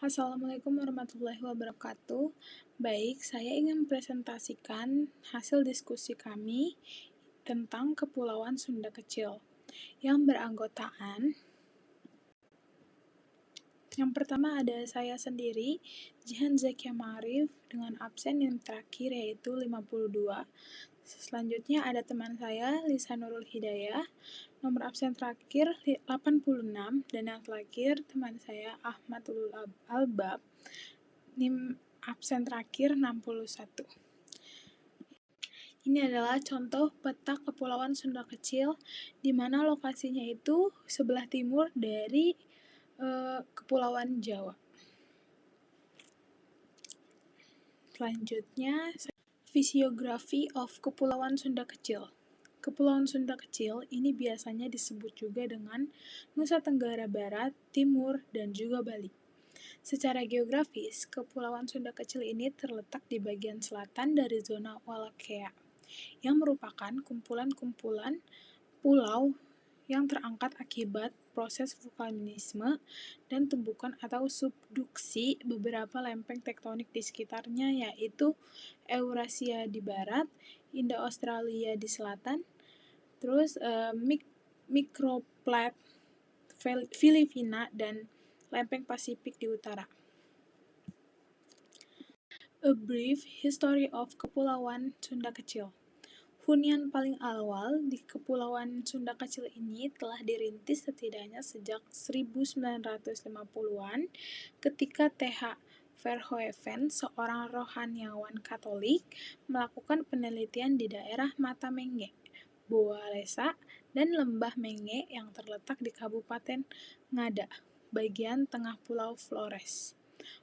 Assalamualaikum warahmatullahi wabarakatuh. Baik, saya ingin mempresentasikan hasil diskusi kami tentang Kepulauan Sunda Kecil yang beranggotaan. Yang pertama ada saya sendiri, Jihan Zakia Ma'arif, dengan absen yang terakhir yaitu 52. Selanjutnya ada teman saya, Lisa Nurul Hidayah, nomor absen terakhir 86, dan yang terakhir teman saya, Ahmad Ulul Albab, NIM absen terakhir 61. Ini adalah contoh peta Kepulauan Sunda Kecil, di mana lokasinya itu sebelah timur dari Kepulauan Jawa. Selanjutnya, Physiography of Kepulauan Sunda Kecil. Kepulauan Sunda Kecil ini biasanya disebut juga dengan Nusa Tenggara Barat, Timur, dan juga Bali. Secara geografis, Kepulauan Sunda Kecil ini terletak di bagian selatan dari zona Wallacea, yang merupakan kumpulan-kumpulan pulau yang terangkat akibat proses vulkanisme dan tumbukan atau subduksi beberapa lempeng tektonik di sekitarnya, yaitu Eurasia di barat, Indo-Australia di selatan, terus Microplate Filipina, dan lempeng Pasifik di utara. A brief history of Kepulauan Sunda Kecil. Hunian paling awal di Kepulauan Sunda Kecil ini telah dirintis setidaknya sejak 1950-an ketika Th. Verhoeven, seorang rohaniawan Katolik, melakukan penelitian di daerah Mata Menge, Boa Lesa, dan Lembah Menge yang terletak di Kabupaten Ngada, bagian tengah Pulau Flores.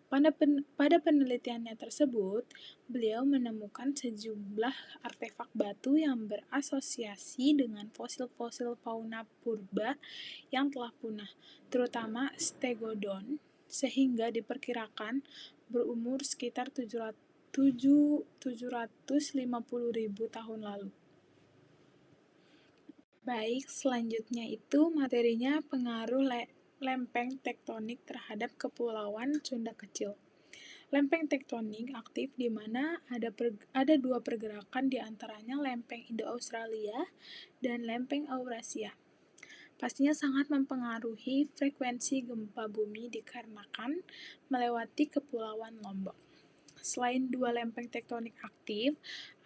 Pada penelitiannya tersebut, beliau menemukan sejumlah artefak batu yang berasosiasi dengan fosil-fosil fauna purba yang telah punah, terutama Stegodon, sehingga diperkirakan berumur sekitar 750.000 tahun lalu. Baik, selanjutnya itu materinya pengaruh lempeng tektonik terhadap Kepulauan Sunda Kecil. Lempeng tektonik aktif di mana ada dua pergerakan, di antaranya lempeng Indo-Australia dan lempeng Eurasia. Pastinya sangat mempengaruhi frekuensi gempa bumi dikarenakan melewati Kepulauan Lombok. Selain dua lempeng tektonik aktif,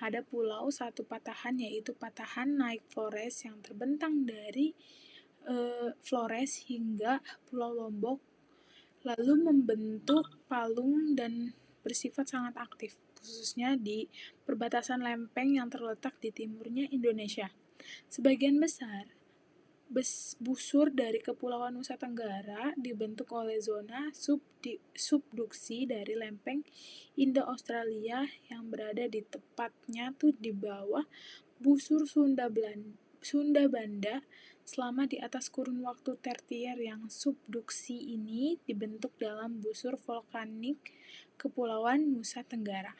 ada pulau satu patahan, yaitu patahan Naik Flores yang terbentang dari Flores hingga Pulau Lombok, lalu membentuk palung dan bersifat sangat aktif, khususnya di perbatasan lempeng yang terletak di timurnya Indonesia. Sebagian besar busur dari Kepulauan Nusa Tenggara dibentuk oleh zona subduksi dari lempeng Indo-Australia yang berada di tepatnya tuh di bawah busur Sunda Banda. Selama di atas kurun waktu tertier yang subduksi ini dibentuk dalam busur vulkanik Kepulauan Nusa Tenggara.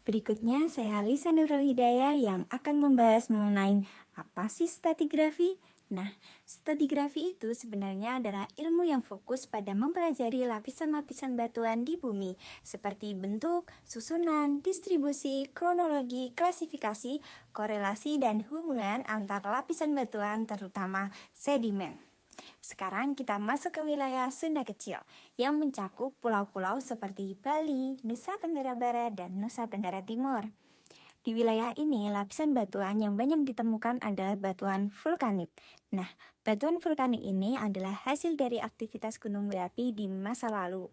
Berikutnya saya Lisa Nurul Hidayah yang akan membahas mengenai apa sih stratigrafi. Nah, stratigrafi itu sebenarnya adalah ilmu yang fokus pada mempelajari lapisan-lapisan batuan di bumi, seperti bentuk, susunan, distribusi, kronologi, klasifikasi, korelasi, dan hubungan antar lapisan batuan, terutama sedimen. Sekarang kita masuk ke wilayah Sunda Kecil yang mencakup pulau-pulau seperti Bali, Nusa Tenggara Barat, dan Nusa Tenggara Timur. Di wilayah ini, lapisan batuan yang banyak ditemukan adalah batuan vulkanik. Nah, batuan vulkanik ini adalah hasil dari aktivitas gunung berapi di masa lalu.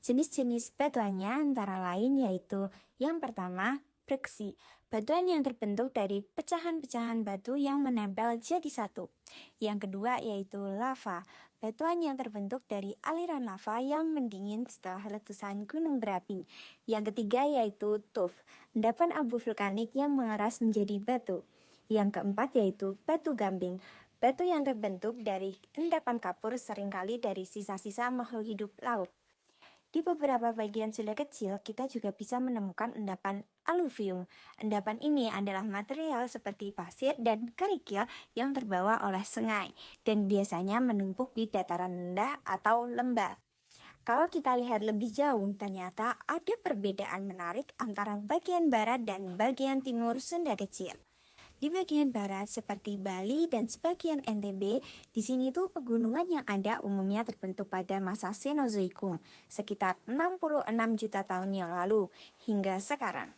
Jenis-jenis batuannya antara lain yaitu yang pertama, breksi, batuan yang terbentuk dari pecahan-pecahan batu yang menempel jadi satu. Yang kedua yaitu lava, batuan yang terbentuk dari aliran lava yang mendingin setelah letusan gunung berapi. Yang ketiga yaitu tuff, endapan abu vulkanik yang mengeras menjadi batu. Yang keempat yaitu batu gamping, batu yang terbentuk dari endapan kapur, seringkali dari sisa-sisa makhluk hidup laut. Di beberapa bagian Sunda kecil, kita juga bisa menemukan endapan aluvium. Endapan ini adalah material seperti pasir dan kerikil yang terbawa oleh sungai dan biasanya menumpuk di dataran rendah atau lembah. Kalau kita lihat lebih jauh, ternyata ada perbedaan menarik antara bagian barat dan bagian timur Sunda kecil. Di bagian barat seperti Bali dan sebagian NTB, di sini tuh pegunungan yang ada umumnya terbentuk pada masa Cenozoikum, sekitar 66 juta tahun yang lalu hingga sekarang.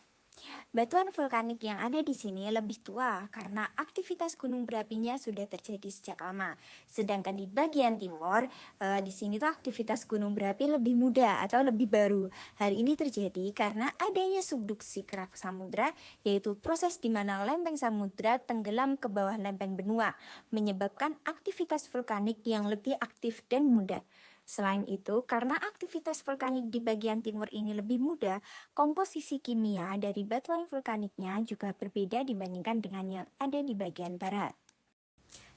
Batuan vulkanik yang ada di sini lebih tua karena aktivitas gunung berapinya sudah terjadi sejak lama. Sedangkan di bagian timur, di sini tuh aktivitas gunung berapi lebih muda atau lebih baru. Hal ini terjadi karena adanya subduksi kerak samudra, yaitu proses di mana lempeng samudra tenggelam ke bawah lempeng benua, menyebabkan aktivitas vulkanik yang lebih aktif dan muda. Selain itu, karena aktivitas vulkanik di bagian timur ini lebih muda, komposisi kimia dari batuan vulkaniknya juga berbeda dibandingkan dengan yang ada di bagian barat.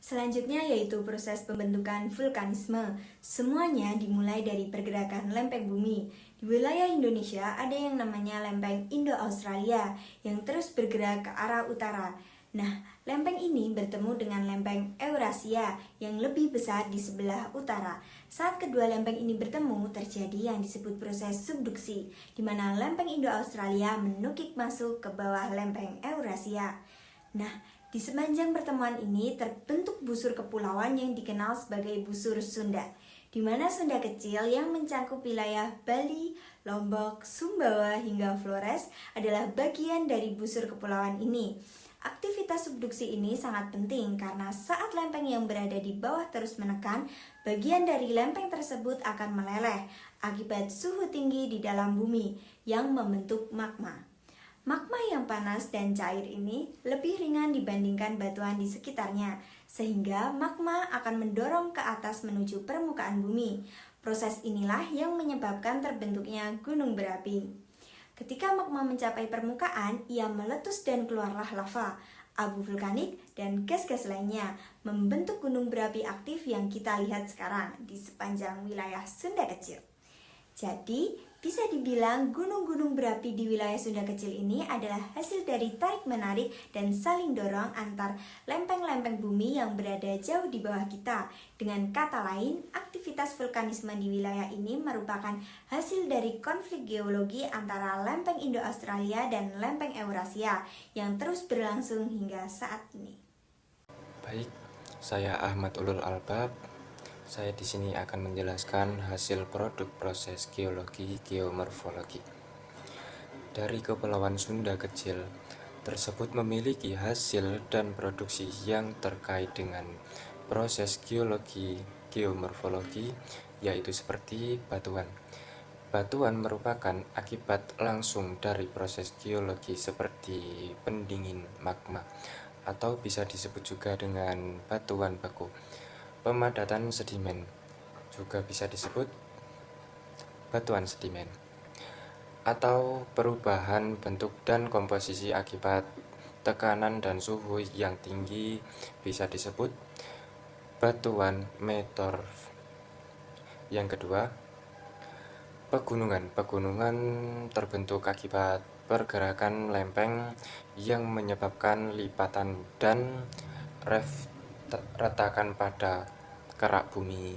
Selanjutnya yaitu proses pembentukan vulkanisme. Semuanya dimulai dari pergerakan lempeng bumi. Di wilayah Indonesia ada yang namanya lempeng Indo-Australia yang terus bergerak ke arah utara. Nah, lempeng ini bertemu dengan lempeng Eurasia yang lebih besar di sebelah utara. Saat kedua lempeng ini bertemu, terjadi yang disebut proses subduksi, di mana lempeng Indo-Australia menukik masuk ke bawah lempeng Eurasia. Nah, di sepanjang pertemuan ini terbentuk busur kepulauan yang dikenal sebagai busur Sunda, di mana Sunda kecil yang mencakup wilayah Bali, Lombok, Sumbawa hingga Flores adalah bagian dari busur kepulauan ini. Aktivitas subduksi ini sangat penting karena saat lempeng yang berada di bawah terus menekan, bagian dari lempeng tersebut akan meleleh akibat suhu tinggi di dalam bumi yang membentuk magma. Magma yang panas dan cair ini lebih ringan dibandingkan batuan di sekitarnya, sehingga magma akan mendorong ke atas menuju permukaan bumi. Proses inilah yang menyebabkan terbentuknya gunung berapi. Ketika magma mencapai permukaan, ia meletus dan keluarlah lava, abu vulkanik, dan gas-gas lainnya, membentuk gunung berapi aktif yang kita lihat sekarang di sepanjang wilayah Sunda kecil. Jadi, bisa dibilang gunung-gunung berapi di wilayah Sunda kecil ini adalah hasil dari tarik-menarik dan saling dorong antar lempeng-lempeng bumi yang berada jauh di bawah kita. Dengan kata lain, aktivitas vulkanisme di wilayah ini merupakan hasil dari konflik geologi antara lempeng Indo-Australia dan lempeng Eurasia yang terus berlangsung hingga saat ini. Baik, saya Ahmad Ulul Albab. Saya di sini akan menjelaskan hasil produk proses geologi geomorfologi. Dari Kepulauan Sunda kecil tersebut memiliki hasil dan produksi yang terkait dengan proses geologi geomorfologi, yaitu seperti batuan. Batuan merupakan akibat langsung dari proses geologi seperti pendingin magma, atau bisa disebut juga dengan batuan beku. Pemadatan sedimen juga bisa disebut batuan sedimen, atau perubahan bentuk dan komposisi akibat tekanan dan suhu yang tinggi bisa disebut batuan metamorf. Yang kedua, pegunungan. Pegunungan terbentuk akibat pergerakan lempeng yang menyebabkan lipatan dan retakan pada kerak bumi.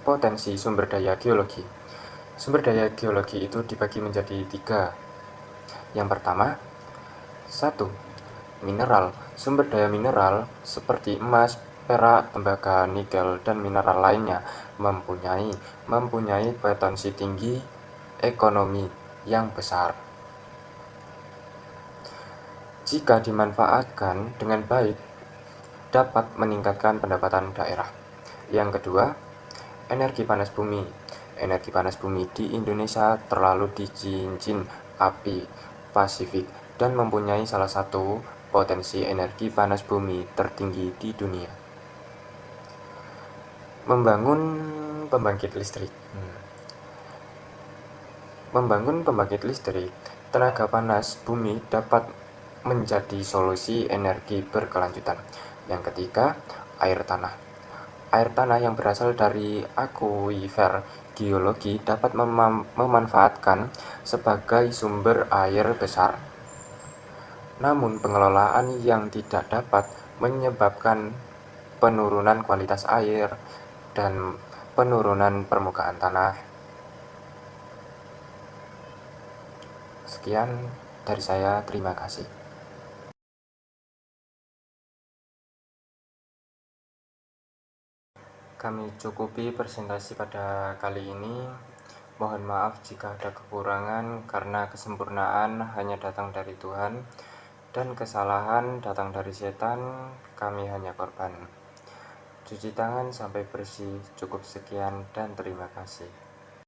Potensi sumber daya geologi. Sumber daya geologi itu dibagi menjadi 3. Yang pertama, 1. Mineral. Sumber daya mineral seperti emas, perak, tembaga, nikel, dan mineral lainnya mempunyai potensi tinggi ekonomi yang besar. Jika dimanfaatkan dengan baik, dapat meningkatkan pendapatan daerah. Yang kedua, energi panas bumi. Energi panas bumi di Indonesia terlalu di cincin api Pasifik dan mempunyai salah satu potensi energi panas bumi tertinggi di dunia. Membangun pembangkit listrik. Membangun pembangkit listrik tenaga panas bumi dapat menjadi solusi energi berkelanjutan. Yang ketiga, air tanah. Air tanah yang berasal dari akuifer geologi dapat memanfaatkan sebagai sumber air besar. Namun pengelolaan yang tidak dapat menyebabkan penurunan kualitas air dan penurunan permukaan tanah. Sekian dari saya, terima kasih. Kami cukupi presentasi pada kali ini. Mohon maaf jika ada kekurangan karena kesempurnaan hanya datang dari Tuhan dan kesalahan datang dari setan, kami hanya korban. Cuci tangan sampai bersih, cukup sekian dan terima kasih.